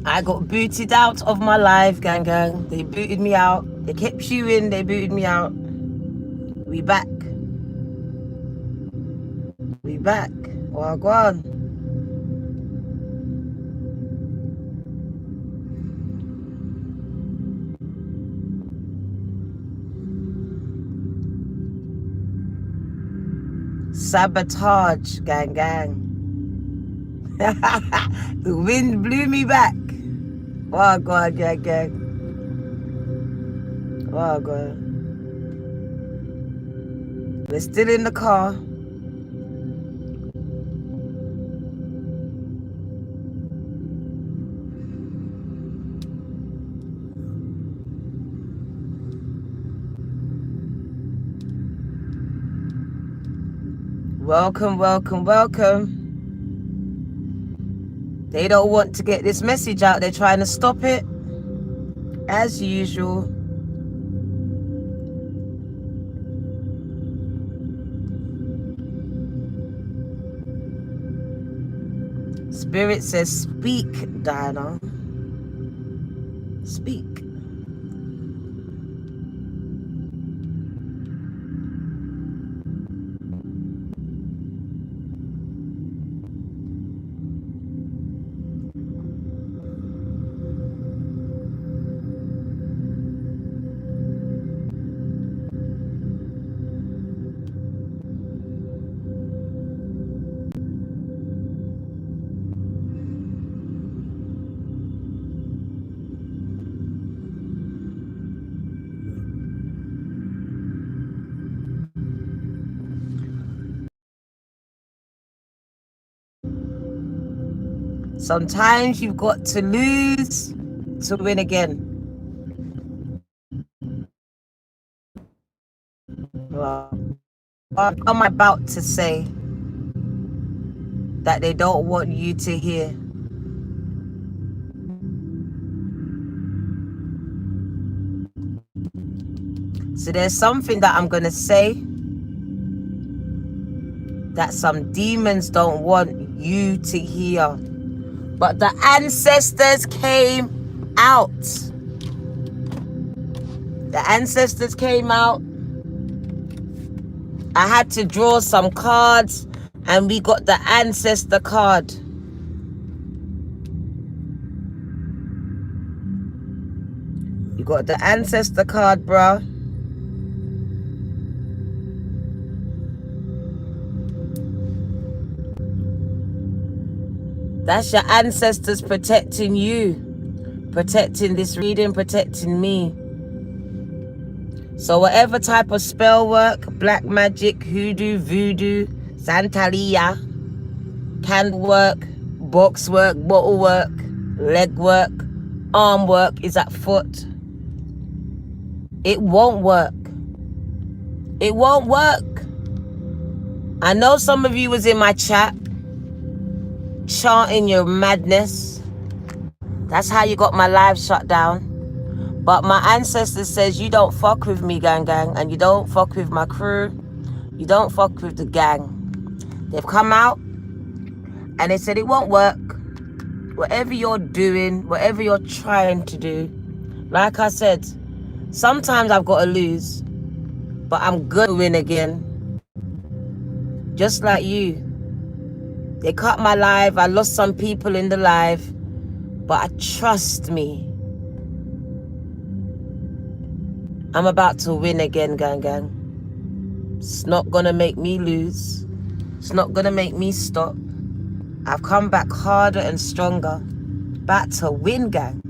I got booted out of my live, gang. They booted me out. They kept shooting, they booted me out. We back. We back. Wagwan. Sabotage, gang. The wind blew me back. Wagwan, gang. Wagwan. We're still in the car. Welcome. They don't want to get this message out. They're trying to stop it. As usual. Spirit says, speak, Diana. Speak. Sometimes you've got to lose to win again. What am I about to say that they don't want you to hear? So there's something that I'm going to say that some demons don't want you to hear. But the ancestors came out. The ancestors came out. I had to draw some cards and we got the ancestor card. You got the ancestor card, bruh. That's your ancestors protecting you, protecting this reading, protecting me. So whatever type of spell work, black magic, hoodoo, voodoo, Santeria, candle work, box work, bottle work, leg work, arm work is at foot. It won't work. It won't work. I know some of you was in my chat chanting your madness. That's how you got my live shut down. But my ancestors says you don't fuck with me, gang, and you don't fuck with my crew. You don't fuck with the gang. They've come out and they said it won't work. Whatever you're doing, whatever you're trying to do, like I said, sometimes I've got to lose, but I'm gonna win again. Just like you. They cut my live. I lost some people in the live. But trust me, I'm about to win again, gang. It's not going to make me lose. It's not going to make me stop. I've come back harder and stronger. About to win, gang.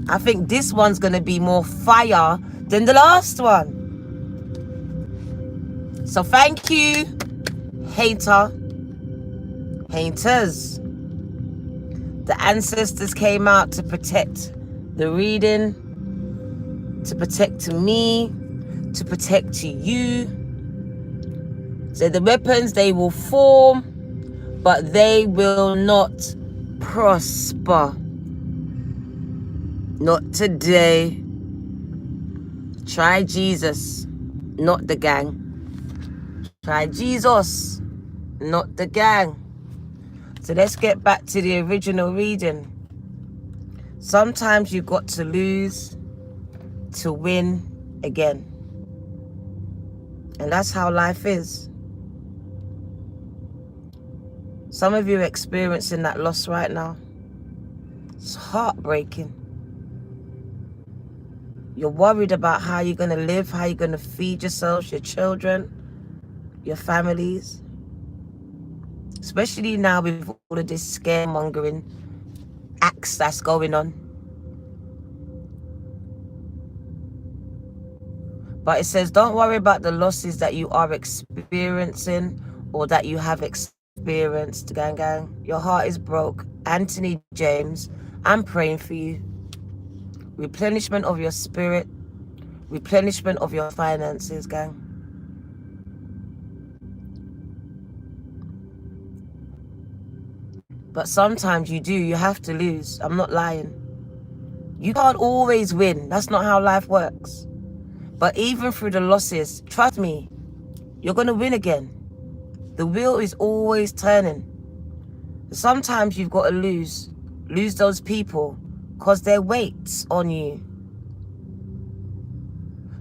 I think this one's going to be more fire than the last one. So thank you, haters. The ancestors came out to protect the reading, to protect me, to protect you. So the weapons, they will form, but they will not prosper. Not today. Try Jesus, not the gang. Try Jesus, not the gang. So let's get back to the original reading. Sometimes you've got to lose to win again. And that's how life is. Some of you are experiencing that loss right now. It's heartbreaking. You're worried about how you're going to live, how you're going to feed yourselves, your children, your families. Especially now with all of this scaremongering acts that's going on. But it says, don't worry about the losses that you are experiencing or that you have experienced, gang. Your heart is broke. Anthony James, I'm praying for you. Replenishment of your spirit, replenishment of your finances, gang. But sometimes you have to lose. I'm not lying. You can't always win. That's not how life works. But even through the losses, trust me, you're going to win again. The wheel is always turning. Sometimes you've got to lose those people because they're weights on you.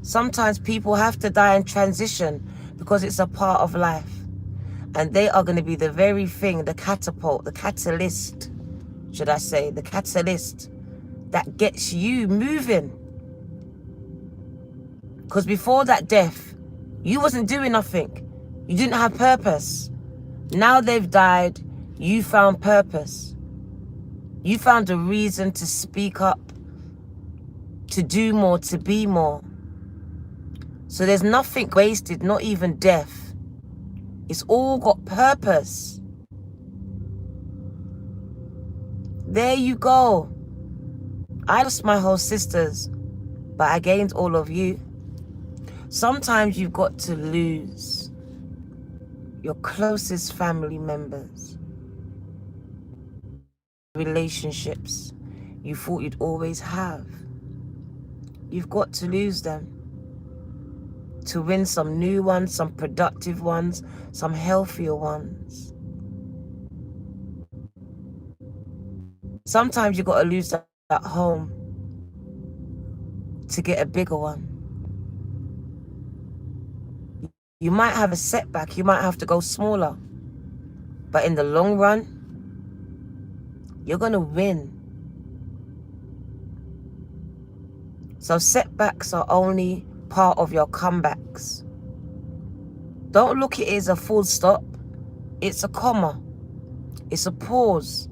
Sometimes people have to die and transition because it's a part of life. And they are going to be the very thing, the catapult, the catalyst, should I say, the catalyst that gets you moving. Because before that death, you wasn't doing nothing. You didn't have purpose. Now they've died, you found purpose. You found a reason to speak up, to do more, to be more. So there's nothing wasted, not even death. It's all got purpose. There you go. I lost my whole sisters, but I gained all of you. Sometimes you've got to lose your closest family members, relationships you thought you'd always have. You've got to lose them to win some new ones, some productive ones, some healthier ones. Sometimes you've got to lose that home to get a bigger one. You might have a setback, you might have to go smaller. But in the long run, you're going to win. So setbacks are only part of your comebacks. Don't look at it as a full stop. It's a comma. It's a pause.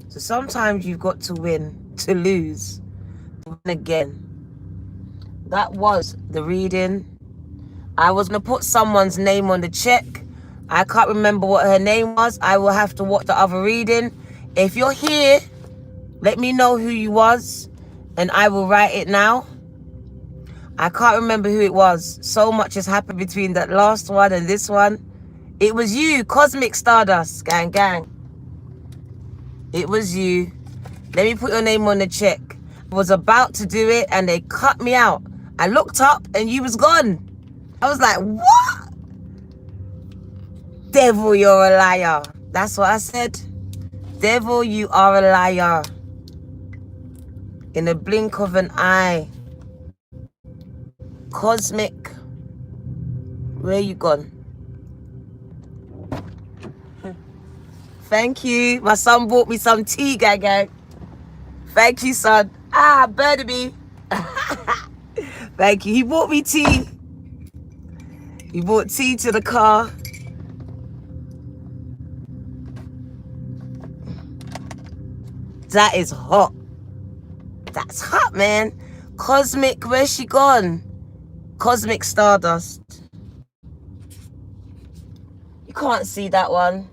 So sometimes you've got to win to lose. To win again. That was the reading. I was going to put someone's name on the check. I can't remember what her name was. I will have to watch the other reading. If you're here, let me know who you was and I will write it now. I can't remember who it was. So much has happened between that last one and this one. It was you, Cosmic Stardust, gang. It was you. Let me put your name on the check. I was about to do it and they cut me out. I looked up and you was gone. I was like, what? Devil, you're a liar. That's what I said. Devil, you are a liar. In a blink of an eye. Cosmic. Where you gone? Thank you. My son bought me some tea, gang. Thank you, son. Ah, Birdie. Thank you. He bought me tea. He brought tea to the car. That is hot. That's hot, man. Cosmic, where's she gone? Cosmic Stardust. You can't see that one.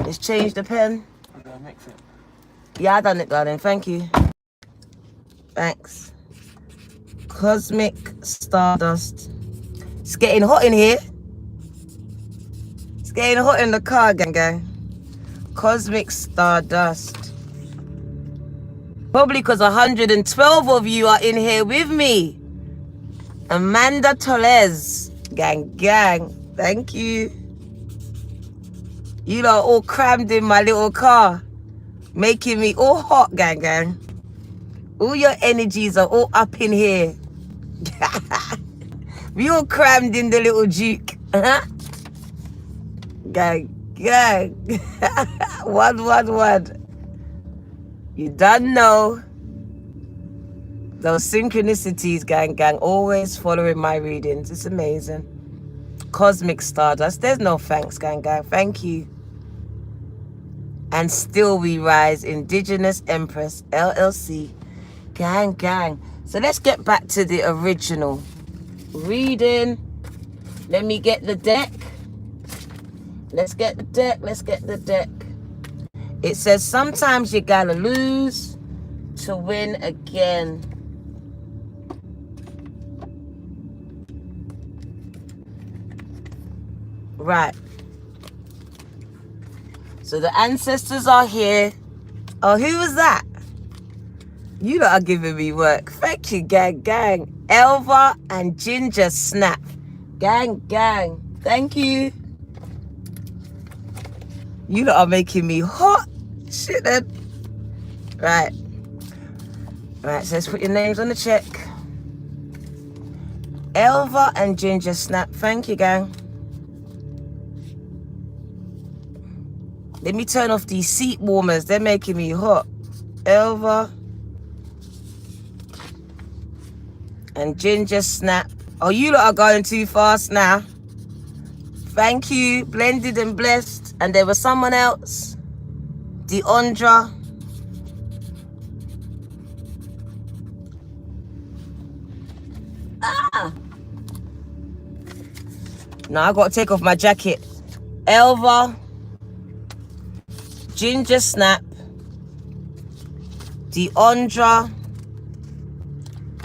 Let's change the pen. I'm gonna mix it. Yeah, I done it, darling. Thank you. Thanks. Cosmic Stardust. It's getting hot in here. It's getting hot in the car, gang. Cosmic Stardust. Probably because 112 of you are in here with me. Amanda Tolez. Gang, gang. Thank you. You lot all crammed in my little car, making me all hot, gang, gang. All your energies are all up in here. We all crammed in the little Duke. Gang, gang. One. You don't know. Those synchronicities, gang, gang, always following my readings. It's amazing. Cosmic Stardust. There's no thanks, gang, gang. Thank you. And still we rise. Indigenous Empress, LLC. Gang, gang. So let's get back to the original reading. Let me get the deck. Let's get the deck. It says, sometimes you gotta lose to win again. Right. So the ancestors are here. Oh, who was that? You lot are giving me work. Thank you, gang, gang. Elva and Ginger Snap. Gang, gang. Thank you. You lot are making me hot. Shit, then. Right. Right, so let's put your names on the check. Elva and Ginger Snap. Thank you, gang. Let me turn off these seat warmers. They're making me hot. Elva and Ginger Snap. Oh, you lot are going too fast now. Thank you. Blended and Blessed. And there was someone else. Deandra. Now I gotta take off my jacket. Elva, Ginger Snap, Deandra,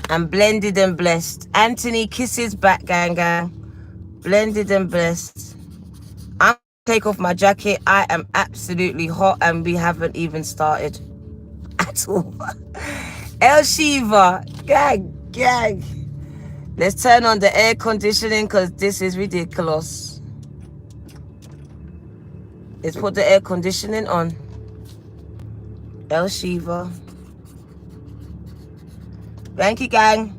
and Blended and Blessed. Anthony kisses back, gang, gang. Blended and Blessed. I'm gonna take off my jacket. I am absolutely hot and we haven't even started at all. El Shiva, gang, gang. Let's turn on the air conditioning because this is ridiculous. Let's put the air conditioning on. El Shiva. Thank you, gang.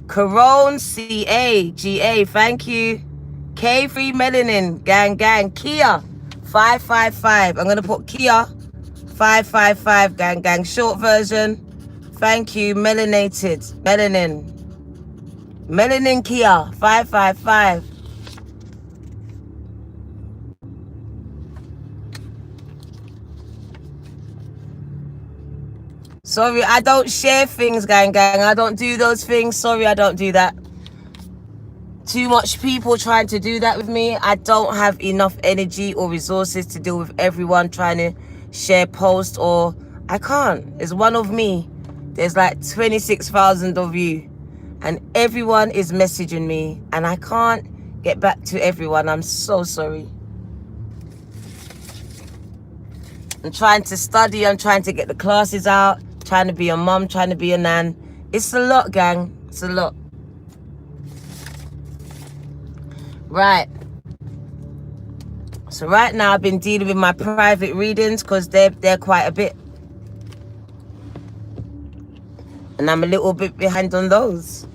Corone CAGA, thank you. K Free Melanin, gang, gang. Kia 555. I'm gonna put Kia 555, gang, gang. Short version. Thank you. Melanated. Melanin. Melanin Kia 555. Sorry, I don't share things, gang, gang. I don't do those things. Sorry, I don't do that. Too much people trying to do that with me. I don't have enough energy or resources to deal with everyone trying to share posts, or I can't. It's one of me. There's like 26,000 of you and everyone is messaging me and I can't get back to everyone. I'm so sorry. I'm trying to study. I'm trying to get the classes out. Trying to be a mum. Trying to be a nan. It's a lot, gang. It's a lot. Right. So right now I've been dealing with my private readings because they're quite a bit. And I'm a little bit behind on those.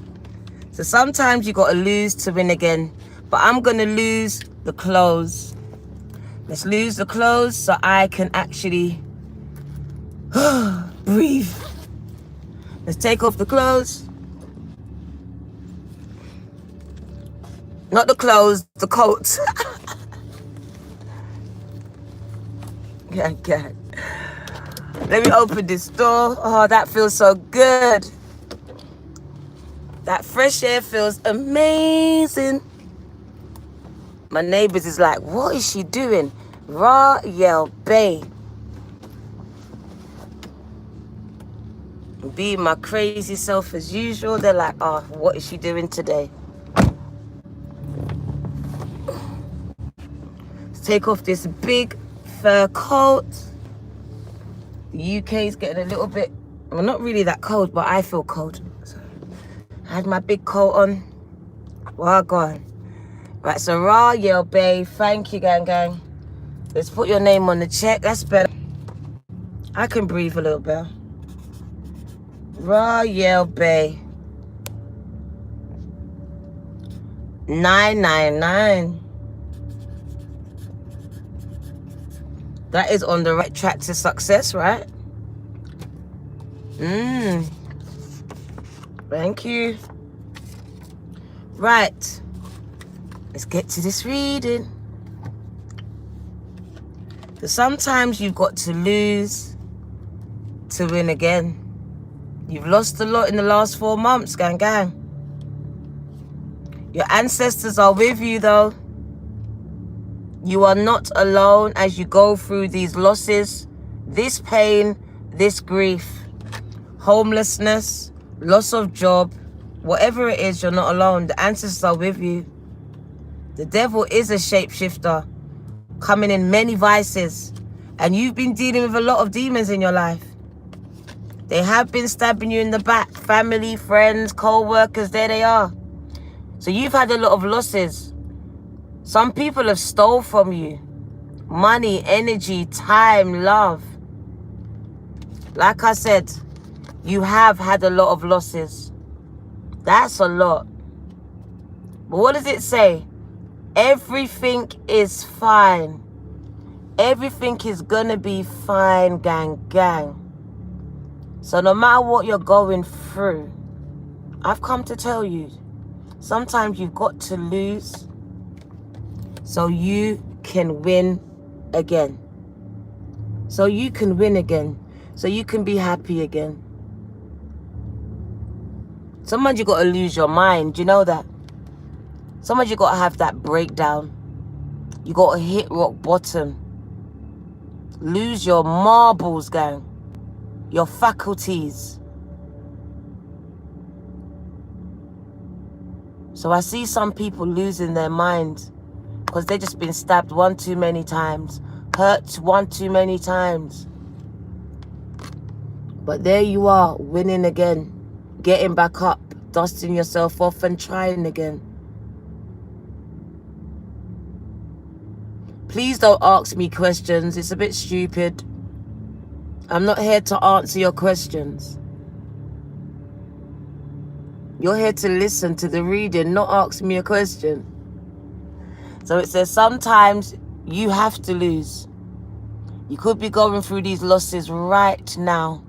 So sometimes you got to lose to win again. But I'm going to lose the clothes. Let's lose the clothes so I can actually breathe. Let's take off the clothes. Not the clothes, the coat. Okay. Let me open this door. Oh, that feels so good. That fresh air feels amazing. My neighbors is like, what is she doing? Royal Bay. Being my crazy self as usual. They're like, oh, what is she doing today? Let's take off this big fur coat. The UK is getting a little bit, well, not really that cold, but I feel cold. So I had my big coat on. Well, gone. Right, so Ra Yale Bay. Thank you, gang. Let's put your name on the check. That's better. I can breathe a little bit. Ra Yale Bay. 999. That is on the right track to success, right? Thank you. Right. Let's get to this reading. So sometimes you've got to lose to win again. You've lost a lot in the last 4 months, gang. Your ancestors are with you, though. You are not alone as you go through these losses, this pain, this grief, homelessness, loss of job, whatever it is, you're not alone. The ancestors are with you. The devil is a shapeshifter, coming in many vices, and you've been dealing with a lot of demons in your life. They have been stabbing you in the back. Family, friends, co-workers, there they are. So you've had a lot of losses. Some people have stole from you. Money, energy, time, love. Like I said, you have had a lot of losses. That's a lot. But what does it say? Everything is fine. Everything is gonna be fine, gang. So no matter what you're going through, I've come to tell you, sometimes you've got to lose so you can win again. So you can win again. So you can be happy again. Sometimes you got to lose your mind. You know that? Sometimes you got to have that breakdown. You got to hit rock bottom. Lose your marbles, gang. Your faculties. So I see some people losing their minds because they've just been stabbed one too many times, hurt one too many times. But there you are, winning again, getting back up, dusting yourself off and trying again. Please don't ask me questions. It's a bit stupid. I'm not here to answer your questions. You're here to listen to the reading, not ask me a question. So it says sometimes you have to lose. You could be going through these losses right now.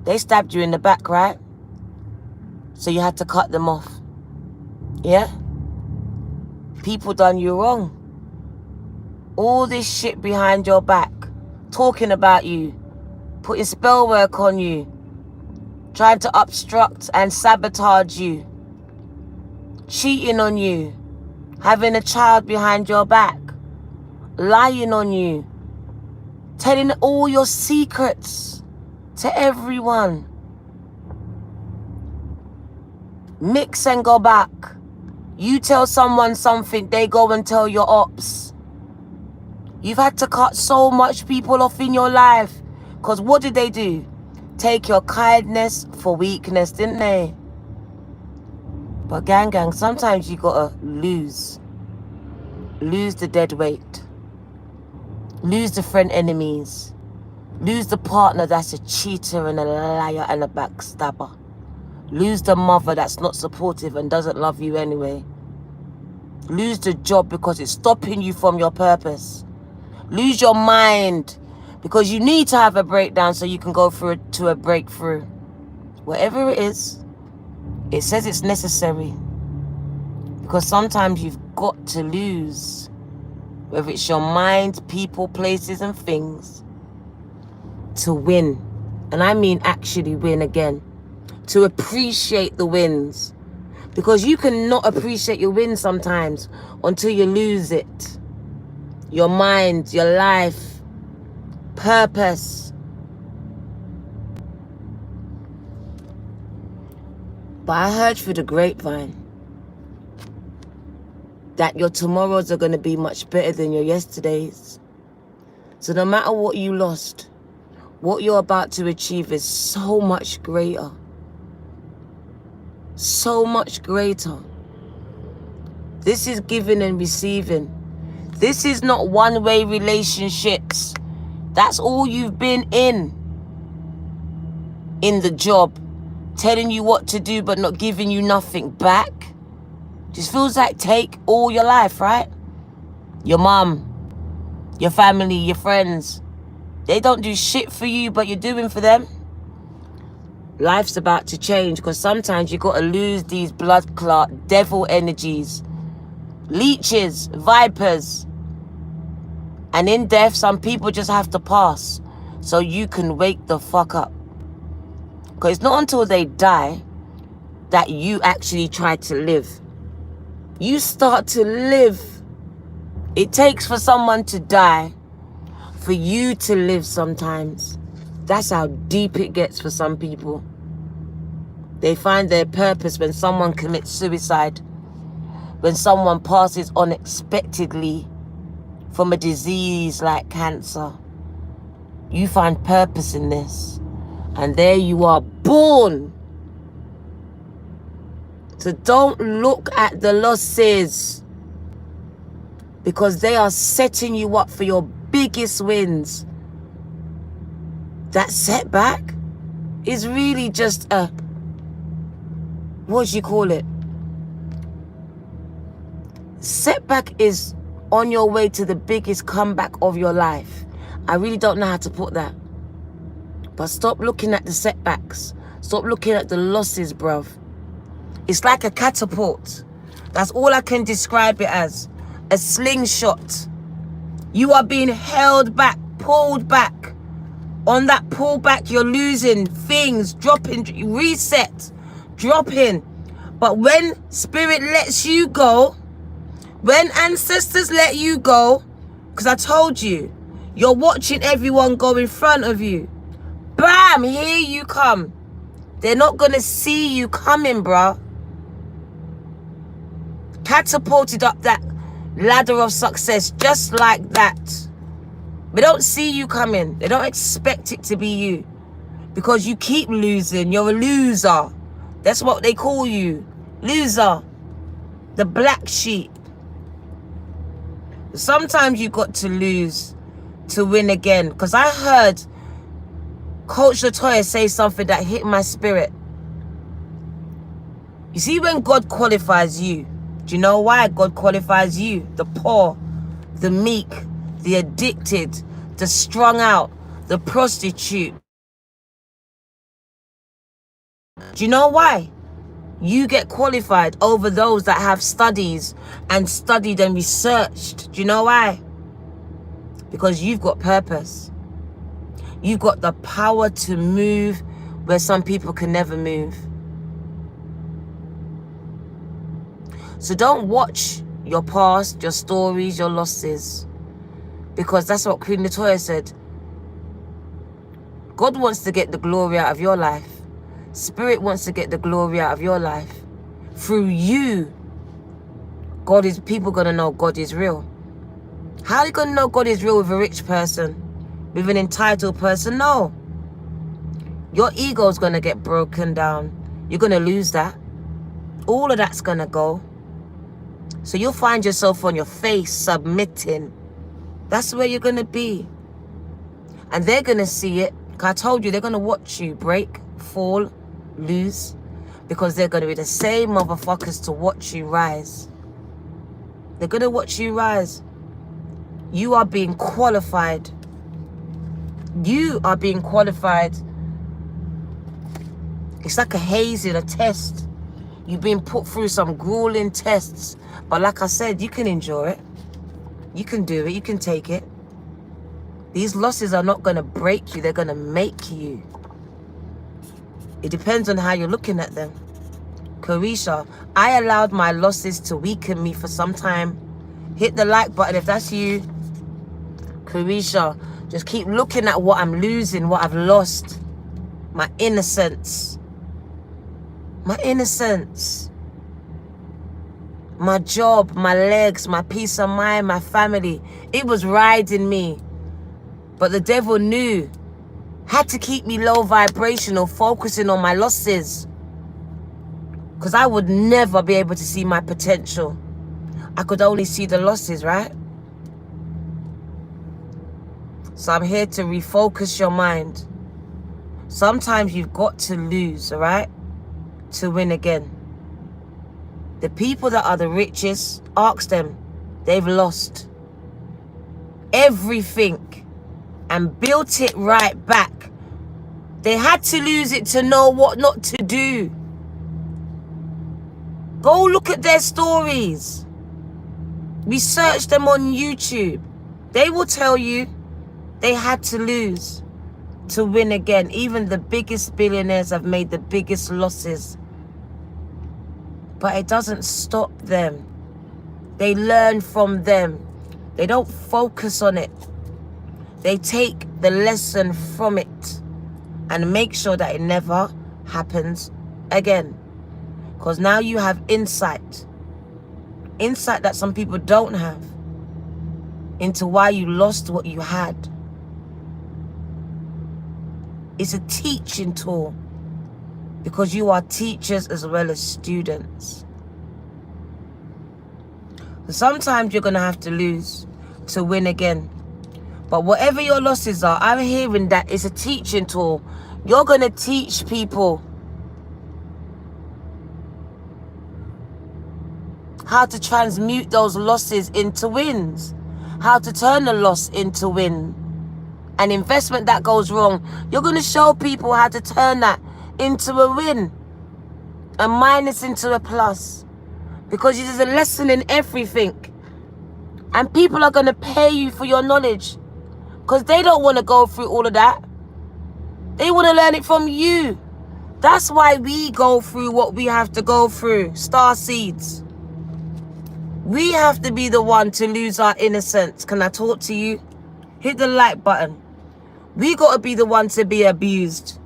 They stabbed you in the back, right? So you had to cut them off. Yeah? People done you wrong. All this shit behind your back, talking about you, putting spell work on you, trying to obstruct and sabotage you, cheating on you, having a child behind your back, lying on you, telling all your secrets to everyone. Mix and go back. You tell someone something, they go and tell your ops. You've had to cut so much people off in your life. Because what did they do? Take your kindness for weakness, didn't they? But gang, sometimes you gotta lose. Lose the dead weight. Lose the friend enemies. Lose the partner that's a cheater and a liar and a backstabber. Lose the mother that's not supportive and doesn't love you anyway. Lose the job because it's stopping you from your purpose. Lose your mind because you need to have a breakdown so you can go through to a breakthrough. Whatever it is, it says it's necessary. Because sometimes you've got to lose. Whether it's your mind, people, places and things. To win. And I mean actually win again. To appreciate the wins. Because you cannot appreciate your wins sometimes until you lose it. Your mind, your life, purpose. But I heard through the grapevine that your tomorrows are going to be much better than your yesterdays. So no matter what you lost, what you're about to achieve is so much greater. so much greater. This is giving and receiving. This is not one-way relationships. That's all you've been in the job, telling you what to do but not giving you nothing back. Just feels like take all your life, right? Your mom, your family, your friends, they don't do shit for you, but you're doing for them. Life's about to change, because sometimes you got to lose these blood clot devil energies, leeches, vipers. And in death, some people just have to pass so you can wake the fuck up. Because it's not until they die that you actually try to live. You start to live. It takes for someone to die for you to live sometimes. That's how deep it gets for some people. They find their purpose when someone commits suicide, when someone passes unexpectedly from a disease like cancer. You find purpose in this. And there you are, born. So don't look at the losses, because they are setting you up for your biggest wins. That setback is really just a, what do you call it? Setback is on your way to the biggest comeback of your life. I really don't know how to put that. But stop looking at the setbacks. Stop looking at the losses, bruv. It's like a catapult. That's all I can describe it as. A slingshot. You are being held back, pulled back. On that pullback, you're losing things, dropping, reset, dropping. But when spirit lets you go, when ancestors let you go, because I told you, you're watching everyone go in front of you. Bam, here you come. They're not going to see you coming, bruh. Catapulted up that ladder of success just like that. They don't see you coming. They don't expect it to be you. Because you keep losing. You're a loser. That's what they call you. Loser. The black sheep. Sometimes you got to lose to win again. Because I heard Coach Latoya say something that hit my spirit. You see, when God qualifies you, do you know why God qualifies you? The poor, the meek, the addicted, the strung out, the prostitute. Do you know why? You get qualified over those that have studies and studied and researched. Do you know why? Because you've got purpose. You've got the power to move where some people can never move. So don't watch your past, your stories, your losses. Because that's what Queen Latoya said. God wants to get the glory out of your life. Spirit wants to get the glory out of your life. Through you, people gonna know God is real. How are you gonna know God is real with a rich person? With an entitled person? No. Your ego's gonna get broken down. You're gonna lose that. All of that's gonna go. So you'll find yourself on your face submitting. That's where you're gonna be. And they're gonna see it. I told you, they're gonna watch you break, fall, lose. Because they're gonna be the same motherfuckers to watch you rise. They're gonna watch you rise. You are being qualified. You are being qualified. It's like a hazing, a test. You've been put through some grueling tests. But like I said, you can endure it. You can do it. You can take it. These losses are not going to break you. They're going to make you. It depends on how you're looking at them. Carisha, I allowed my losses to weaken me for some time. Hit the like button if that's you. Carisha, just keep looking at what I'm losing, what I've lost. My innocence. My innocence. My job, my legs, my peace of mind, my family. It was riding me. But the devil knew. Had to keep me low vibrational, focusing on my losses. Because I would never be able to see my potential. I could only see the losses, right? So I'm here to refocus your mind. Sometimes you've got to lose, all right, to win again. The people that are the richest, ask them. They've lost everything and built it right back. They had to lose it to know what not to do. Go look at their stories. Research them on YouTube. They will tell you they had to lose to win again. Even the biggest billionaires have made the biggest losses. But it doesn't stop them. They learn from them. They don't focus on it. They take the lesson from it and make sure that it never happens again. Because now you have insight. Insight that some people don't have into why you lost what you had. It's a teaching tool because you are teachers as well as students. Sometimes you're going to have to lose to win again. But whatever your losses are, I'm hearing that it's a teaching tool. You're going to teach people how to transmute those losses into wins. How to turn a loss into win. An investment that goes wrong, you're going to show people how to turn that into a win. A minus into a plus. Because there's a lesson in everything. And people are going to pay you for your knowledge. Because they don't want to go through all of that. They want to learn it from you. That's why we go through what we have to go through. Star seeds. We have to be the one to lose our innocence. Can I talk to you? Hit the like button. We got to be the one to be abused.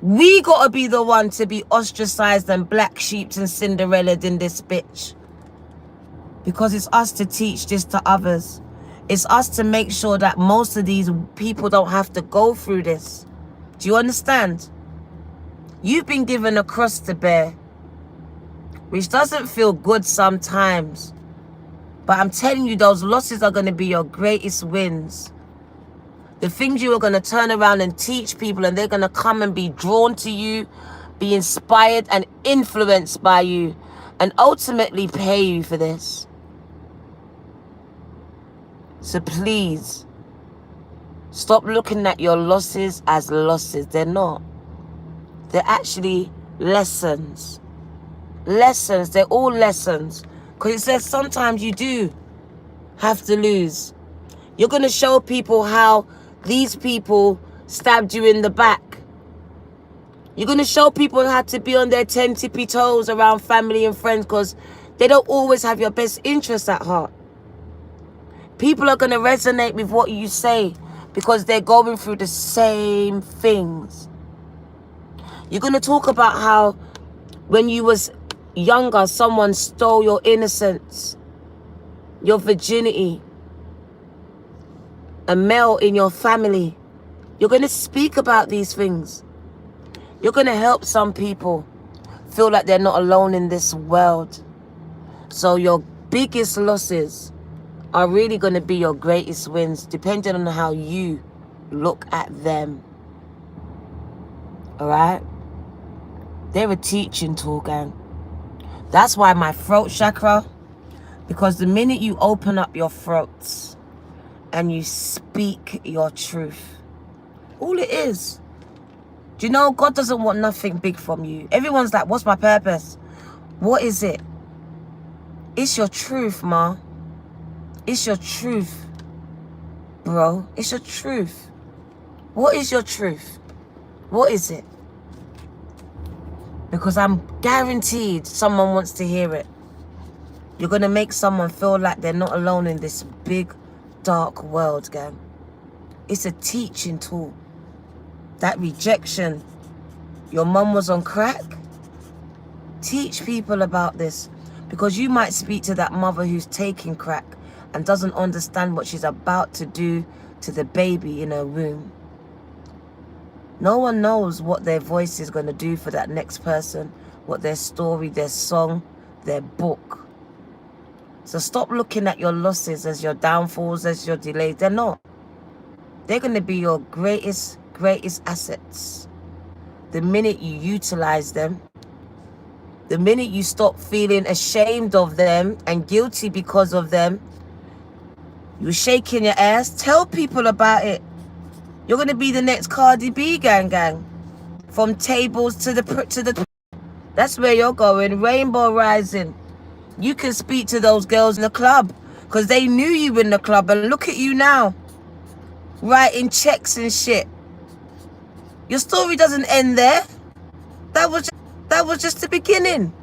We got to be the one to be ostracized and black sheeps and Cinderellaed in this bitch. Because it's us to teach this to others. It's us to make sure that most of these people don't have to go through this. Do you understand? You've been given a cross to bear, which doesn't feel good sometimes. But I'm telling you, those losses are going to be your greatest wins. The things you are going to turn around and teach people, and they're going to come and be drawn to you, be inspired and influenced by you, and ultimately pay you for this. So please, stop looking at your losses as losses. They're not. They're actually lessons. Lessons. They're all lessons. Because it says sometimes you do have to lose. You're going to show people how these people stabbed you in the back. You're going to show people how to be on their 10 tippy toes around family and friends because they don't always have your best interests at heart. People are going to resonate with what you say because they're going through the same things. You're going to talk about how when you was younger, someone stole your innocence, your virginity, a male in your family. You're going to speak about these things. You're going to help some people feel like they're not alone in this world. So your biggest losses are really going to be your greatest wins, depending on how you look at them. All right? They're a teaching tool, gang. That's why my throat chakra, because the minute you open up your throats and you speak your truth, all it is, do you know, God doesn't want nothing big from you. Everyone's like, what's my purpose? What is it? It's your truth, ma. It's your truth, bro. It's your truth. What is your truth? What is it? Because I'm guaranteed someone wants to hear it. You're going to make someone feel like they're not alone in this big, dark world, gang. It's a teaching tool. That rejection, your mum was on crack. Teach people about this. Because you might speak to that mother who's taking crack and doesn't understand what she's about to do to the baby in her womb. No one knows what their voice is going to do for that next person what their story, their song, their book. So stop looking at your losses as your downfalls, as your delays. They're not. They're going to be your greatest assets. The minute you utilize them, the minute you stop feeling ashamed of them and guilty because of them, you're shaking your ass, tell people about it. You're going to be the next Cardi B, gang. From tables to the that's where you're going. Rainbow rising. You can speak to those girls in the club because they knew you in the club, and look at you now, writing checks and shit. Your story doesn't end there. That was just the beginning.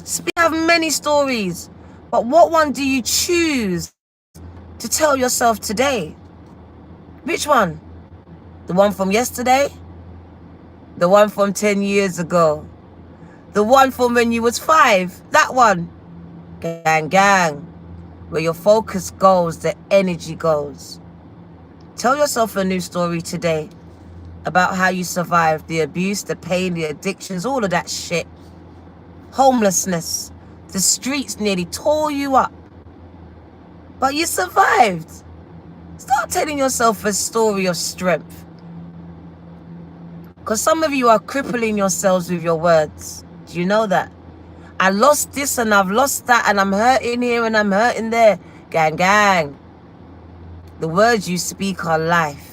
You have many stories, but what one do you choose to tell yourself today? Which one? The one from yesterday? The one from 10 years ago? The one from when you was 5? That one? Gang. Where your focus goes, the energy goes. Tell yourself a new story today about how you survived the abuse, the pain, the addictions, all of that shit. Homelessness. The streets nearly tore you up. But you survived. Start telling yourself a story of strength. Because some of you are crippling yourselves with your words. Do you know that? I lost this and I've lost that and I'm hurting here and I'm hurting there. Gang. The words you speak are life.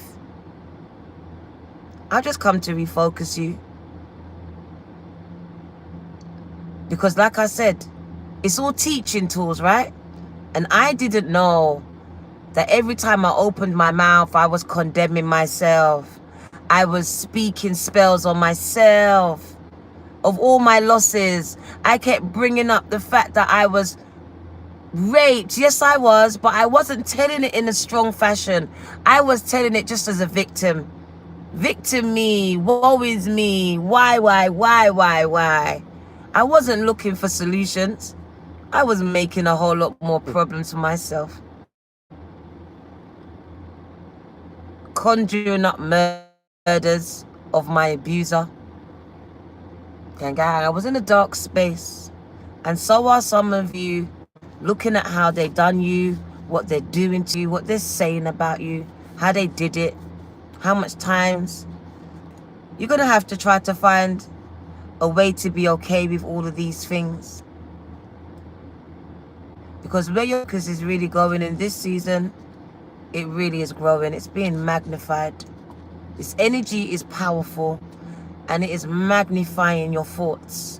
I just come to refocus you. Because like I said, it's all teaching tools, right? And I didn't know that every time I opened my mouth, I was condemning myself. I was speaking spells on myself. Of all my losses, I kept bringing up the fact that I was raped. Yes, I was, but I wasn't telling it in a strong fashion. I was telling it just as a victim. Victim me, woe is me, why? I wasn't looking for solutions. I was making a whole lot more problems for myself. Conjuring up murders of my abuser. Gang, I was in a dark space. And so are some of you, looking at how they done you, what they're doing to you, what they're saying about you, how they did it, how much times. You're going to have to try to find a way to be okay with all of these things. Because where your focus is really going in this season, it really is growing. It's being magnified. This energy is powerful. And it is magnifying your thoughts,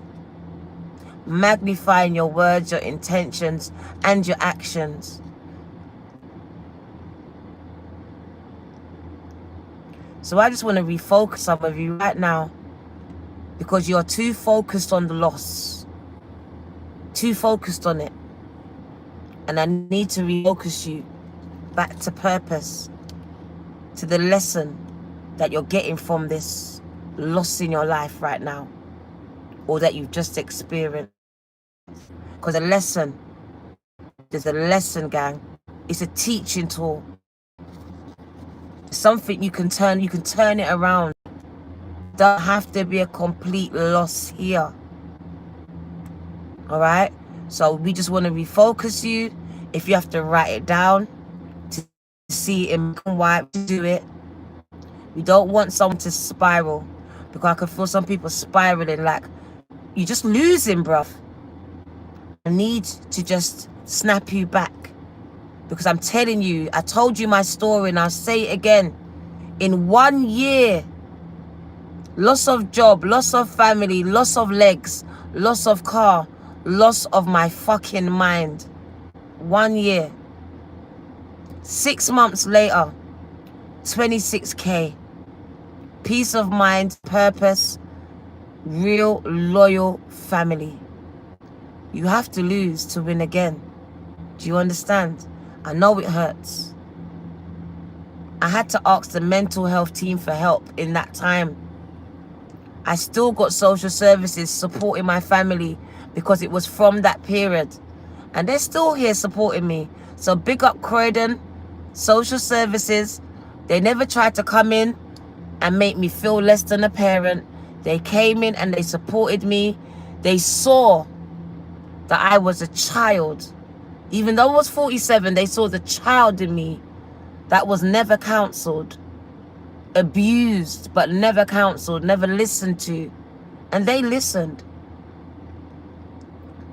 magnifying your words, your intentions, and your actions. So I just want to refocus some of you right now because you're too focused on the loss, too focused on it. And I need to refocus you back to purpose, to the lesson that you're getting from this loss in your life right now, or that you've just experienced. Because there's a lesson, gang. It's a teaching tool. It's something you can turn it around. It doesn't have to be a complete loss here. All right? So we just want to refocus you. If you have to write it down to see it in black and white, do it. We don't want someone to spiral. Because I can feel some people spiraling like you're just losing, bruv. I need to just snap you back. Because I'm telling you, I told you my story and I'll say it again. In 1 year, loss of job, loss of family, loss of legs, loss of car, loss of my fucking mind. 1 year. 6 months later, 26K. Peace of mind, purpose, real loyal family. You have to lose to win again. Do you understand? I know it hurts. I had to ask the mental health team for help in that time. I still got social services supporting my family because it was from that period. And they're still here supporting me. So big up Croydon, social services. They never tried to come in and make me feel less than a parent. They came in and they supported me. They saw that I was a child. Even though I was 47, they saw the child in me that was never counseled, abused, but never counseled, never listened to. And they listened.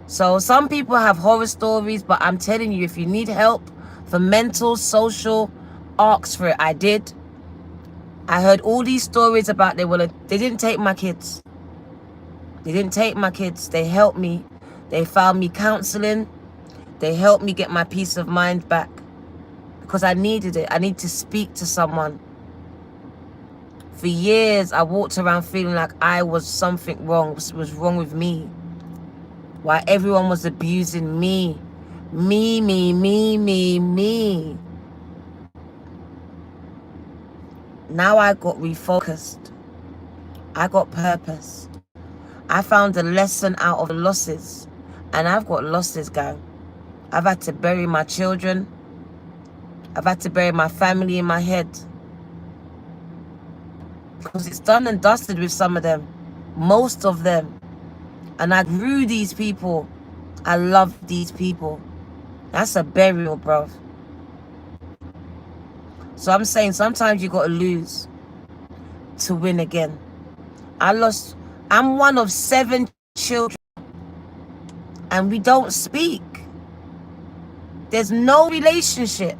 So some people have horror stories, but I'm telling you, if you need help for mental, social, ask for it. I did. I heard all these stories about they didn't take my kids. They didn't take my kids. They helped me. They found me counseling. They helped me get my peace of mind back because I needed it. I need to speak to someone. For years, I walked around feeling like I was something wrong, was wrong with me. Why everyone was abusing me. Me. Now I got refocused. I got purpose. I found a lesson out of the losses. And I've got losses, gang. I've had to bury my children. I've had to bury my family in my head. Because it's done and dusted with some of them. Most of them. And I grew these people. I love these people. That's a burial, bro. So I'm saying sometimes you got to lose to win again. I'm one of 7 children. And we don't speak. There's no relationship.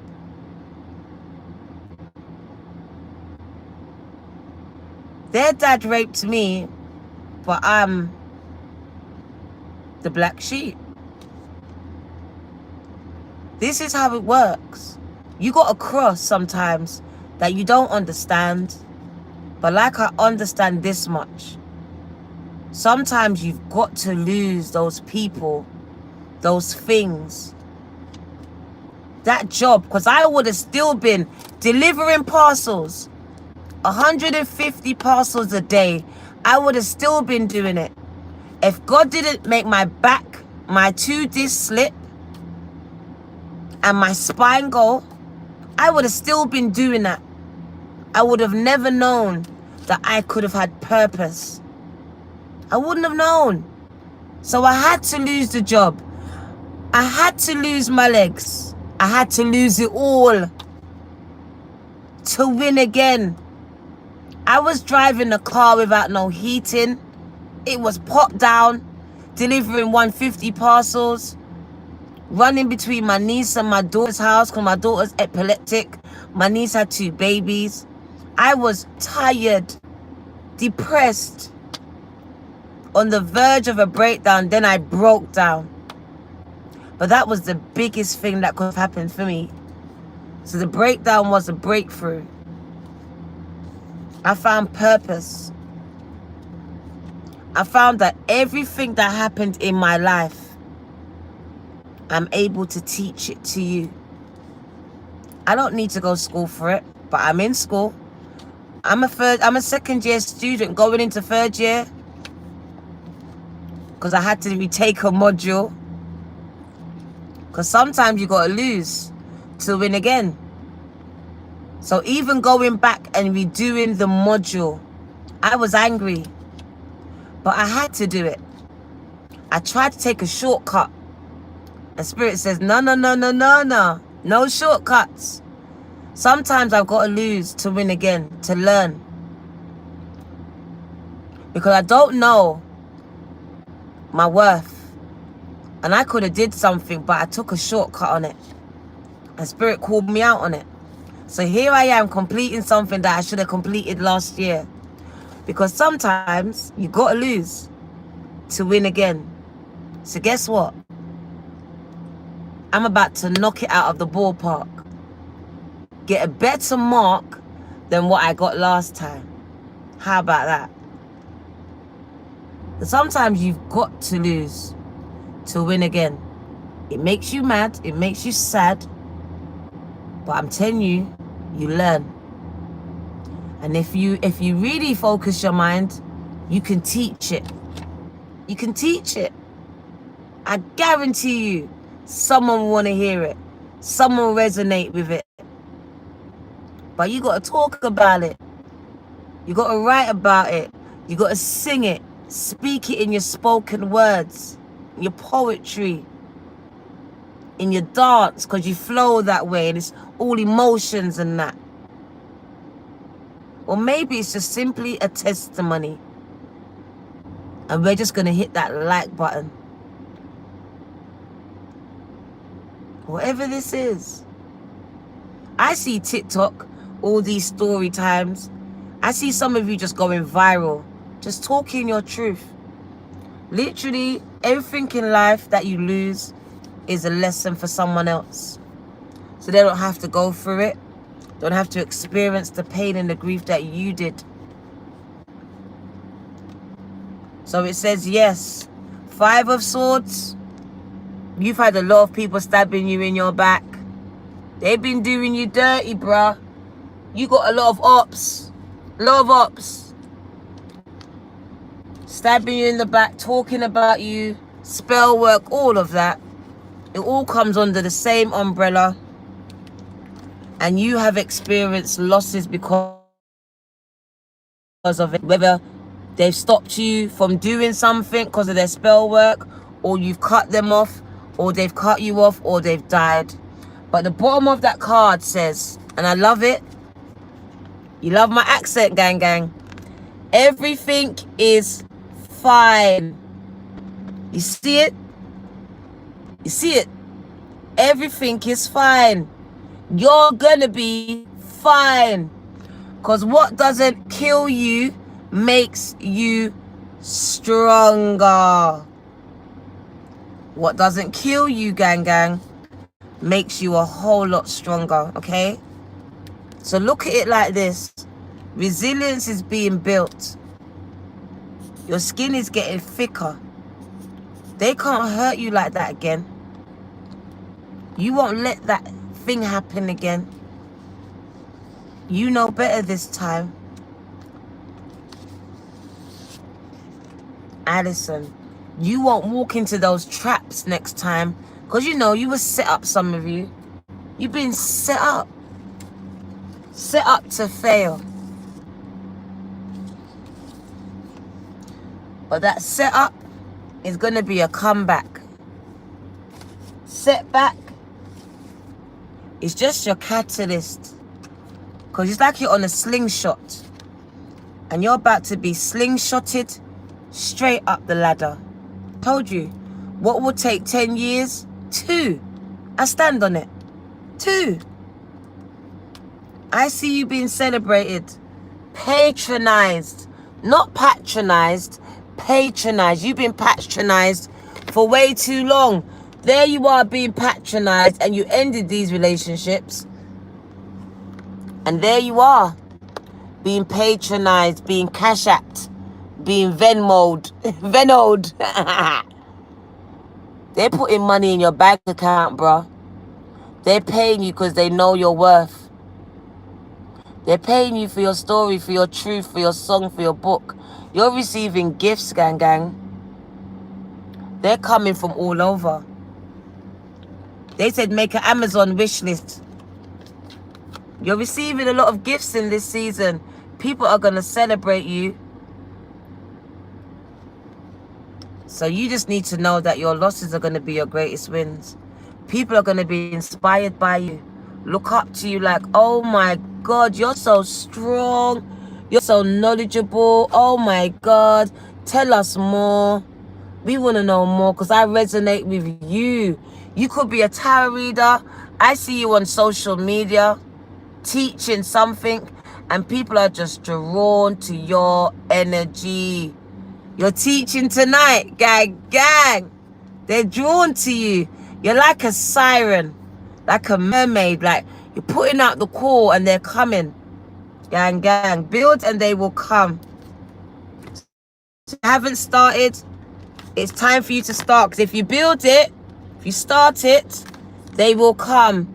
Their dad raped me, but I'm the black sheep. This is how it works. You got to cross sometimes that you don't understand. But like I understand this much. Sometimes you've got to lose those people, those things. That job, because I would have still been delivering parcels. 150 parcels a day. I would have still been doing it. If God didn't make my back, my 2 discs slip, and my spine go, I would have still been doing that. I would have never known that I could have had purpose. I wouldn't have known. So I had to lose the job. I had to lose my legs. I had to lose it all to win again. I was driving a car without no heating. It was popped down, delivering 150 parcels, running between my niece and my daughter's house because my daughter's epileptic. My niece had 2 babies. I was tired, depressed, on the verge of a breakdown. Then I broke down. But that was the biggest thing that could have happened for me. So the breakdown was a breakthrough. I found purpose. I found that everything that happened in my life, I'm able to teach it to you. I don't need to go to school for it, but I'm in school. I'm a second year student going into 3rd year because I had to retake a module. Because sometimes you got to lose to win again. So even going back and redoing the module, I was angry. But I had to do it. I tried to take a shortcut. And Spirit says, no. No shortcuts. Sometimes I've got to lose to win again, to learn. Because I don't know my worth. And I could have did something, but I took a shortcut on it. And Spirit called me out on it. So here I am completing something that I should have completed last year. Because sometimes you got to lose to win again. So guess what? I'm about to knock it out of the ballpark. Get a better mark than what I got last time. How about that? But sometimes you've got to lose to win again. It makes you mad. It makes you sad. But I'm telling you, you learn. And if you really focus your mind, you can teach it. You can teach it. I guarantee you, someone will want to hear it. Someone will resonate with it. But you got to talk about it. You got to write about it. You got to sing it, speak it in your spoken words, your poetry, in your dance, because you flow that way and it's all emotions and that. Or maybe it's just simply a testimony and we're just going to hit that like button. Whatever this is. I see TikTok, all these story times. I see some of you just going viral, just talking your truth. Literally, everything in life that you lose is a lesson for someone else. So they don't have to go through it. Don't have to experience the pain and the grief that you did. So it says, yes, 5 of Swords. You've had a lot of people stabbing you in your back. They've been doing you dirty, bruh. You got a lot of ops. Lot of ops. Stabbing you in the back, talking about you, spell work, all of that. It all comes under the same umbrella. And you have experienced losses because of it. Whether they've stopped you from doing something because of their spell work, or you've cut them off, or they've cut you off, or they've died. But the bottom of that card says, and I love it. You love my accent, gang gang. Everything is fine. You see it? You see it? Everything is fine. You're gonna be fine. Because what doesn't kill you makes you stronger. What doesn't kill you, gang gang, makes you a whole lot stronger, okay? So look at it like this. Resilience is being built. Your skin is getting thicker. They can't hurt you like that again. You won't let that thing happen again. You know better this time. Addison, you won't walk into those traps next time, because you know you were set up, some of you. You've been set up. Set up to fail. But that setup is going to be a comeback. Setback is just your catalyst. Because it's like you're on a slingshot. And you're about to be slingshotted straight up the ladder. Told you. What will take 10 years? 2. I stand on it. 2. I see you being celebrated. Patronized. Not patronized. Patronized. You've been patronized for way too long. There you are being patronized, and you ended these relationships. And there you are being patronized, being cash apped, being Venmo'd. Venmo'd. They're putting money in your bank account, bro. They're paying you because they know your worth. They're paying you for your story, for your truth, for your song, for your book. You're receiving gifts, gang gang. They're coming from all over. They said make an Amazon wish list. You're receiving a lot of gifts in this season. People are going to celebrate you. So you just need to know that your losses are going to be your greatest wins. People are going to be inspired by you. Look up to you like, oh my God, you're so strong. You're so knowledgeable. Oh my God, tell us more. We want to know more because I resonate with you. You could be a tarot reader. I see you on social media teaching something, and people are just drawn to your energy. You're teaching tonight, gang, gang. They're drawn to you. You're like a siren, like a mermaid, like you're putting out the call and they're coming. Gang, gang. Build and they will come. If you haven't started, it's time for you to start. Because if you build it, if you start it, they will come.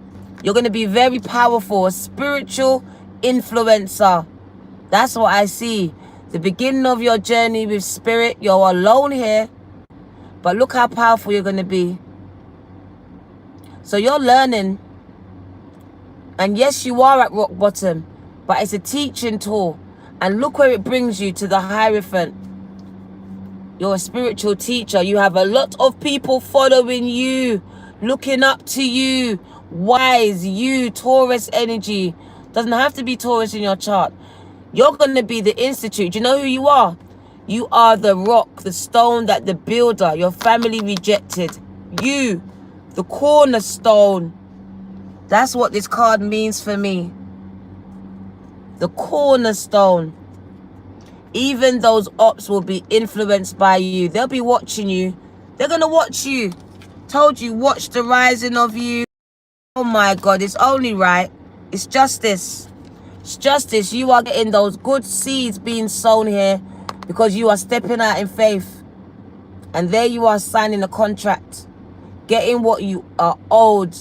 You're going to be very powerful, a spiritual influencer. That's what I see. The beginning of your journey with spirit, you're alone here. But look how powerful you're going to be. So you're learning. And yes, you are at rock bottom. But it's a teaching tool. And look where it brings you, to the Hierophant. You're a spiritual teacher. You have a lot of people following you, looking up to you. Wise, you, Taurus energy. Doesn't have to be Taurus in your chart. You're going to be the institute. Do you know who you are? You are the rock, the stone that the builder, your family rejected. You, the cornerstone. That's what this card means for me. The cornerstone. Even those ops will be influenced by you. They'll be watching you. They're going to watch you. Told you, watch the rising of you. Oh my God, it's only right. It's justice. It's justice. You are getting those good seeds being sown here because you are stepping out in faith. And there you are signing a contract. Getting what you are owed.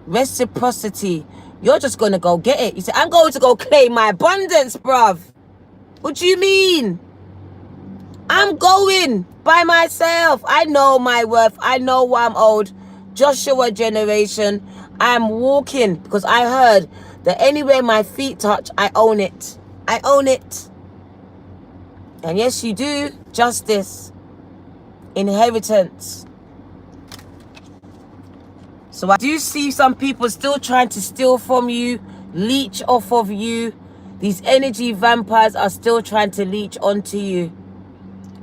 Reciprocity. You're just going to go get it. You say, I'm going to go claim my abundance, bruv. What do you mean? I'm going by myself. I know my worth. I know what I'm owed. Joshua generation. I'm walking because I heard that anywhere my feet touch, I own it. I own it. And yes, you do. Justice. Inheritance. So I do see some people still trying to steal from you, leech off of you. These energy vampires are still trying to leech onto you.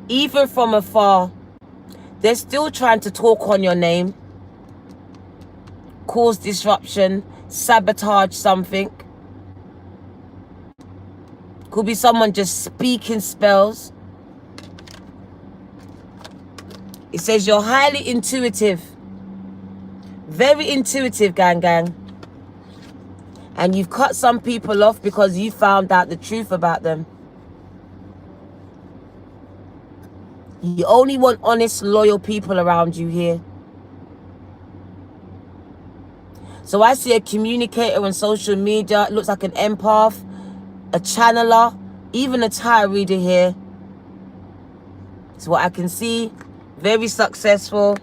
Even from afar, they're still trying to talk on your name, cause disruption, sabotage something. Could be someone just speaking spells. It says you're highly intuitive. Very intuitive, gang. And you've cut some people off because you found out the truth about them. You only want honest, loyal people around you here. So I see a communicator on social media. It looks like an empath, a channeler, even a tarot reader here. It's what I can see. Very successful.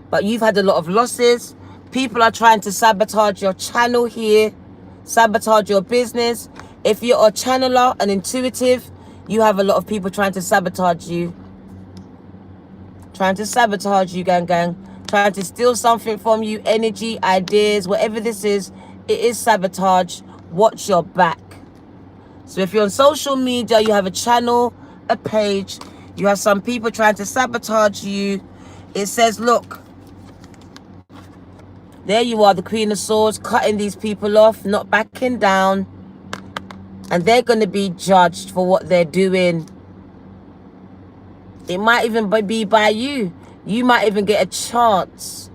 But you've had a lot of losses. People are trying to sabotage your channel here. Sabotage your business. If you're a channeler, an intuitive, you have a lot of people trying to sabotage you. Trying to sabotage you, gang. Trying to steal something from you, energy, ideas, whatever this is, it is sabotage. Watch your back. So if you're on social media, you have a channel, a page, you have some people trying to sabotage you. It says, look, there you are, the Queen of Swords, cutting these people off, not backing down. And they're going to be judged for what they're doing. It might even be by you. You might even get a chance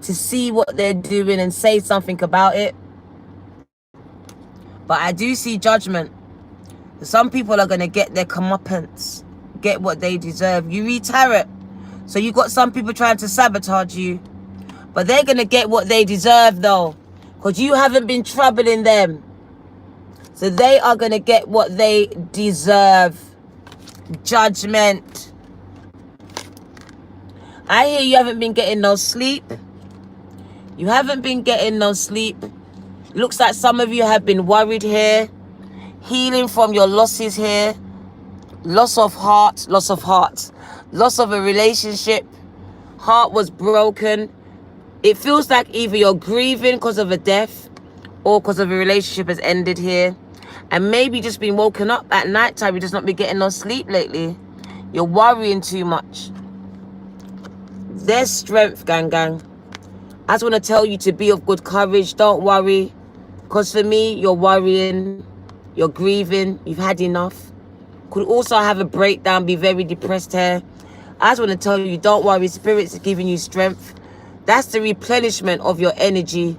to see what they're doing and say something about it. But I do see judgment. Some people are going to get their comeuppance, get what they deserve. You read tarot. So you got some people trying to sabotage you. But they're going to get what they deserve, though. Because you haven't been troubling them. So they are going to get what they deserve. Judgment. I hear you haven't been getting no sleep. You haven't been getting no sleep. Looks like some of you have been worried here. Healing from your losses here. Loss of heart. Loss of heart. Loss of a relationship. Heart was broken. It feels like either you're grieving because of a death or because of a relationship has ended here. And maybe just been woken up at night time. You've just not been getting no sleep lately. You're worrying too much. There's strength, gang. I just want to tell you to be of good courage. Don't worry. Because for me, you're worrying. You're grieving. You've had enough. Could also have a breakdown. Be very depressed here. I just want to tell you, don't worry. Spirit's giving you strength. That's the replenishment of your energy.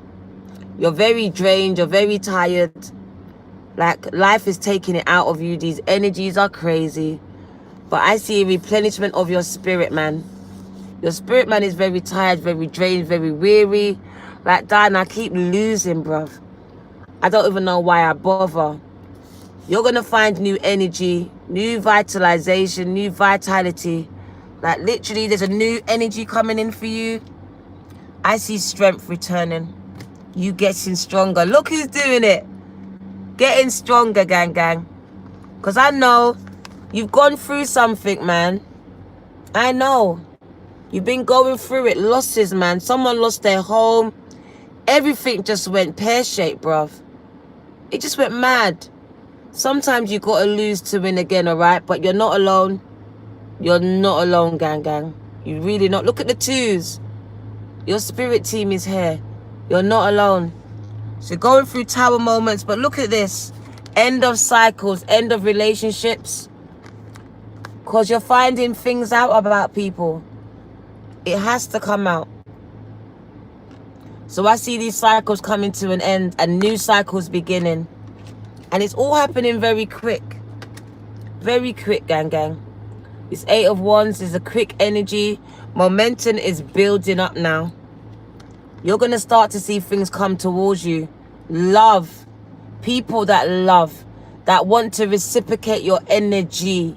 You're very drained. You're very tired. Like life is taking it out of you. These energies are crazy. But I see a replenishment of your spirit, man. Your spirit, man, is very tired, very drained, very weary. Like, Diana, I keep losing, bruv. I don't even know why I bother. You're going to find new energy, new vitalization, new vitality. Like, literally, there's a new energy coming in for you. I see strength returning. You getting stronger. Look who's doing it. Getting stronger, gang. Because I know you've gone through something, man. I know. You've been going through it. Losses, man. Someone lost their home. Everything just went pear-shaped, bruv. It just went mad. Sometimes you got to lose to win again, all right? But you're not alone. You're not alone, gang. You really not. Look at the twos. Your spirit team is here. You're not alone. So you're going through tower moments, but look at this. End of cycles, end of relationships. Because you're finding things out about people. It has to come out. So I see these cycles coming to an end and new cycles beginning. And it's all happening very quick. Very quick, gang. This 8 of Wands is a quick energy. Momentum is building up now. You're going to start to see things come towards you. Love. People that love. That want to reciprocate your energy.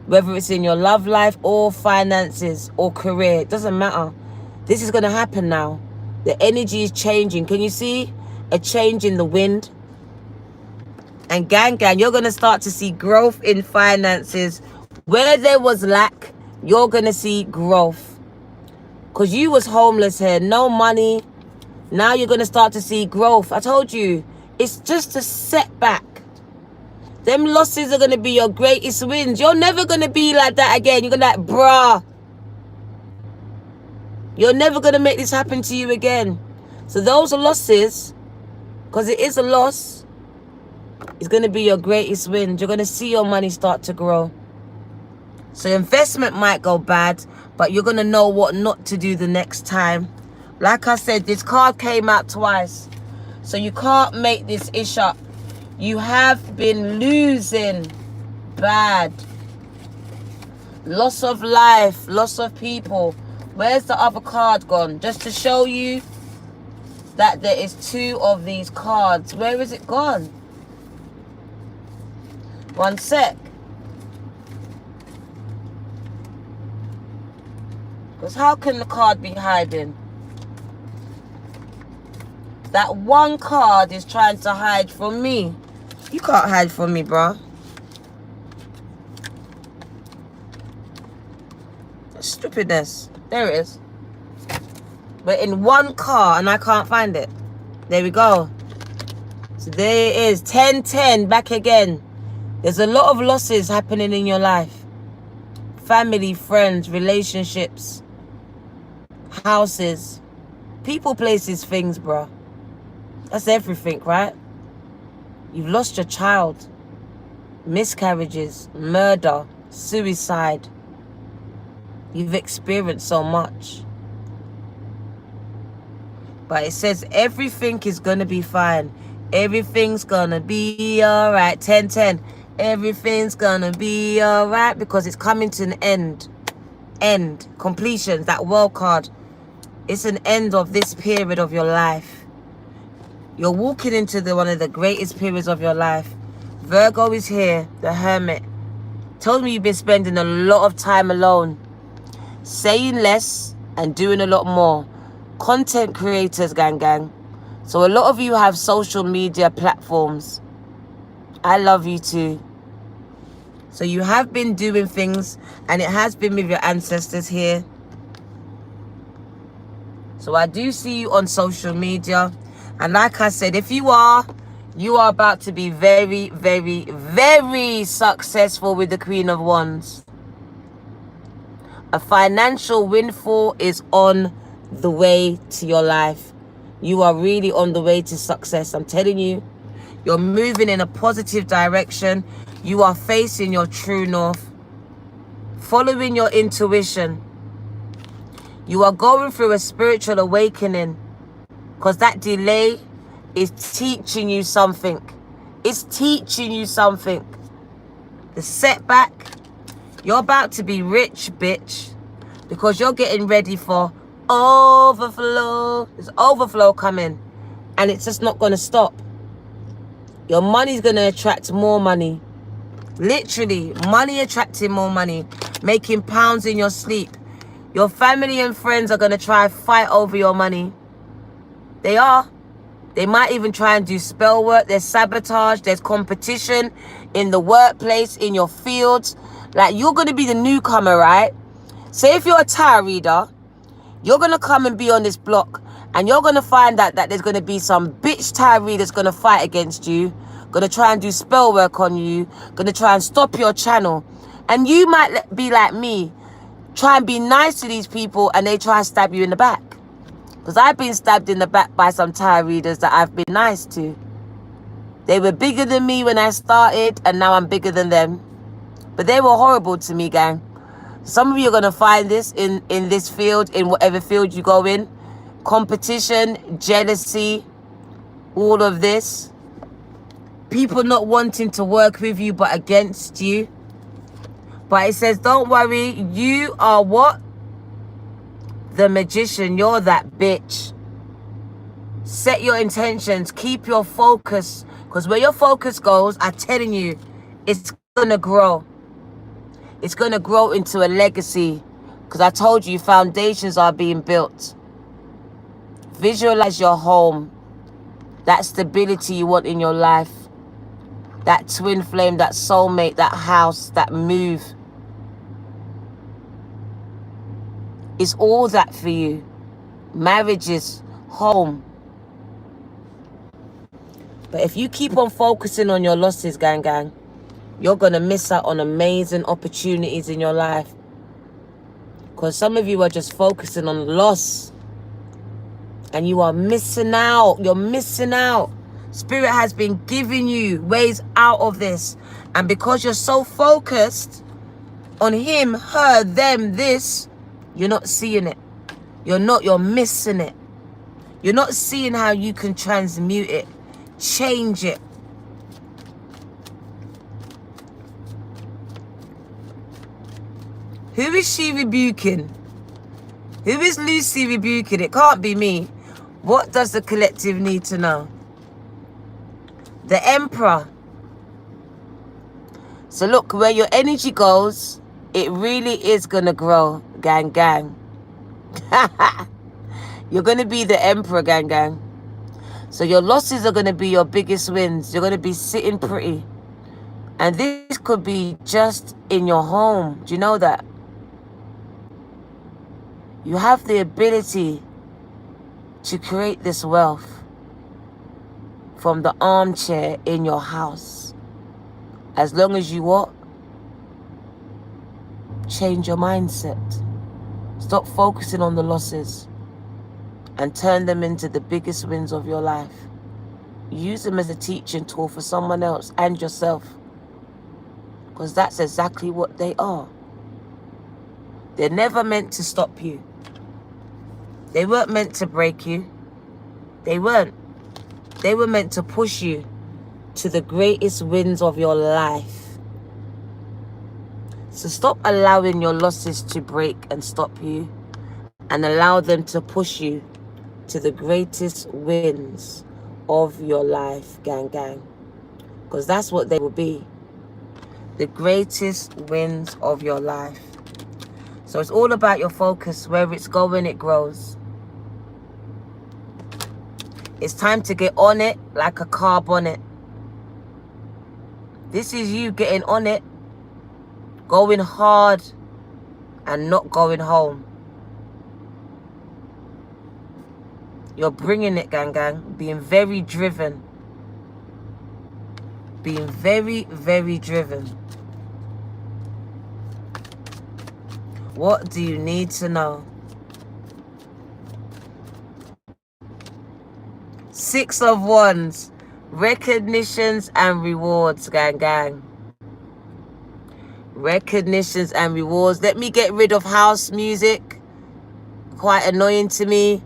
Whether it's in your love life or finances or career. It doesn't matter. This is going to happen now. The energy is changing. Can you see a change in the wind? And gang, you're going to start to see growth in finances. Where there was lack, you're going to see growth. Because you was homeless here, no money. Now you're going to start to see growth. I told you, it's just a setback. Them losses are going to be your greatest wins. You're never going to be like that again. You're going to be like, bruh. You're never going to make this happen to you again. So those are losses, because it is a loss, it's going to be your greatest wins. You're going to see your money start to grow. So investment might go bad, but you're going to know what not to do the next time. Like I said, this card came out twice. So you can't make this ish up. You have been losing bad. Loss of life, loss of people. Where's the other card gone? Just to show you that there is 2 of these cards. Where is it gone? One sec. Because how can the card be hiding? That one card is trying to hide from me. You can't hide from me, bro. Stupidness. There it is. We're in one car and I can't find it. There we go. So there it is. 10-10 back again. There's a lot of losses happening in your life. Family, friends, relationships, houses, people, places, things, bro. That's everything, right? You've lost your child. Miscarriages, murder, suicide. You've experienced so much. But it says everything is going to be fine. Everything's going to be alright. 10-10. Everything's going to be alright because it's coming to an end. End. Completion. That world card. It's an end of this period of your life. You're walking into one of the greatest periods of your life. Virgo is here. The Hermit. Told me you've been spending a lot of time alone. Saying less and doing a lot more. Content creators, gang. So a lot of you have social media platforms. I love you too. So you have been doing things and it has been with your ancestors here. So I do see you on social media. And like I said, if you are about to be very, very, very successful with the Queen of Wands. A financial windfall is on the way to your life. You are really on the way to success. I'm telling you, you're moving in a positive direction. You are facing your true north, following your intuition. You are going through a spiritual awakening because that delay is teaching you something. It's teaching you something. The setback, you're about to be rich, bitch, because you're getting ready for overflow. There's overflow coming and it's just not going to stop. Your money's going to attract more money. Literally, money attracting more money, making pounds in your sleep. Your family and friends are going to try and fight over your money. They are. They might even try and do spell work. There's sabotage. There's competition. in the workplace, in your fields. Like, you're going to be the newcomer, right? Say if you're a tarot reader, you're going to come and be on this block, and you're going to find out that there's going to be some bitch tarot readers going to fight against you, going to try and do spell work on you, going to try and stop your channel. And you might be like me, try and be nice to these people, and they try and stab you in the back. Because I've been stabbed in the back by some tarot readers that I've been nice to. They were bigger than me when I started, and now I'm bigger than them. But they were horrible to me, gang. Some of you are going to find this in this field, in whatever field you go in. Competition, jealousy, all of this. People not wanting to work with you but against you. But it says, don't worry, you are what? The magician. You're that bitch. Set your intentions. Keep your focus. Because where your focus goes, I'm telling you, it's going to grow. It's going to grow into a legacy. Because I told you, foundations are being built. Visualize your home. That stability you want in your life. That twin flame, that soulmate, that house, that move. It's all that for you. Marriages, home. But if you keep on focusing on your losses, gang, you're going to miss out on amazing opportunities in your life. Because some of you are just focusing on loss. And you are missing out. You're missing out. Spirit has been giving you ways out of this. And because you're so focused on him, her, them, this, you're not seeing it. You're missing it. You're not seeing how you can transmute it. Change it. Who is she rebuking? Who is Lucy rebuking? It can't be me. What does the collective need to know? The Emperor. So look, where your energy goes, it really is going to grow, gang. You're going to be the Emperor, gang. So your losses are going to be your biggest wins. You're going to be sitting pretty. And this could be just in your home. Do you know that? You have the ability to create this wealth from the armchair in your house. As long as you what? Change your mindset. Stop focusing on the losses and turn them into the biggest wins of your life. Use them as a teaching tool for someone else and yourself. Because that's exactly what they are. They're never meant to stop you. They weren't meant to break you. They weren't. They were meant to push you to the greatest wins of your life. So stop allowing your losses to break and stop you, and allow them to push you to the greatest wins of your life, gang. Because that's what they will be. The greatest wins of your life. So it's all about your focus. Where it's going, it grows. It's time to get on it like a car bonnet. This is you getting on it, going hard and not going home. You're bringing it, gang. Being very driven. Being very, very driven. What do you need to know? 6 of Wands. Recognitions and rewards, gang. Recognitions and rewards. Let me get rid of house music. Quite annoying to me.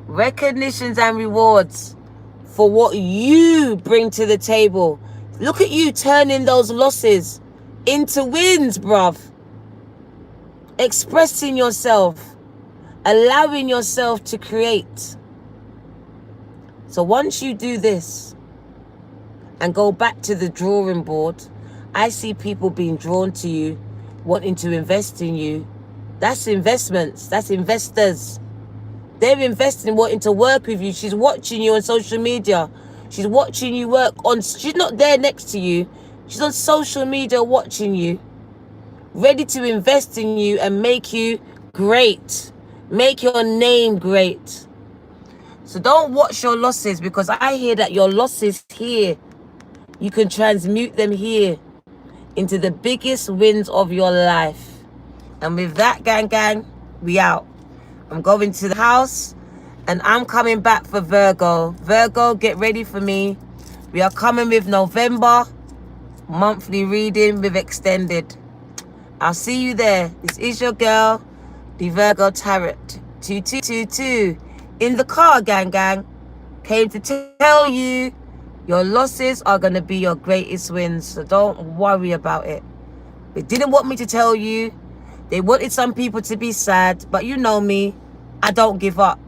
Recognitions and rewards for what you bring to the table. Look at you turning those losses into wins, bruv. Expressing yourself. Allowing yourself to create. So once you do this and go back to the drawing board, I see people being drawn to you, wanting to invest in you. That's investments. That's investors. They're investing, wanting to work with you. She's watching you on social media. She's watching you work on, she's not there next to you. She's on social media watching you, ready to invest in you and make you great. Make your name great. So don't watch your losses, because I hear that your losses here, you can transmute them here into the biggest wins of your life. And with that, gang, we out. I'm going to the house and I'm coming back for Virgo. Virgo, get ready for me. We are coming with November monthly reading with extended. I'll see you there. This is your girl, the Virgo Tarot. 2222. In the car, gang. Came to tell you your losses are going to be your greatest wins. So don't worry about it. They didn't want me to tell you. They wanted some people to be sad. But you know me. I don't give up.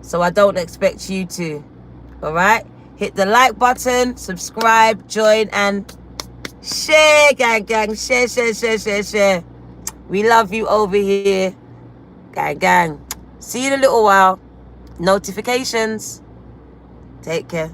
So I don't expect you to. Alright? Hit the like button. Subscribe. Join. And share, gang. Share. We love you over here. Gang. See you in a little while. Notifications. Take care.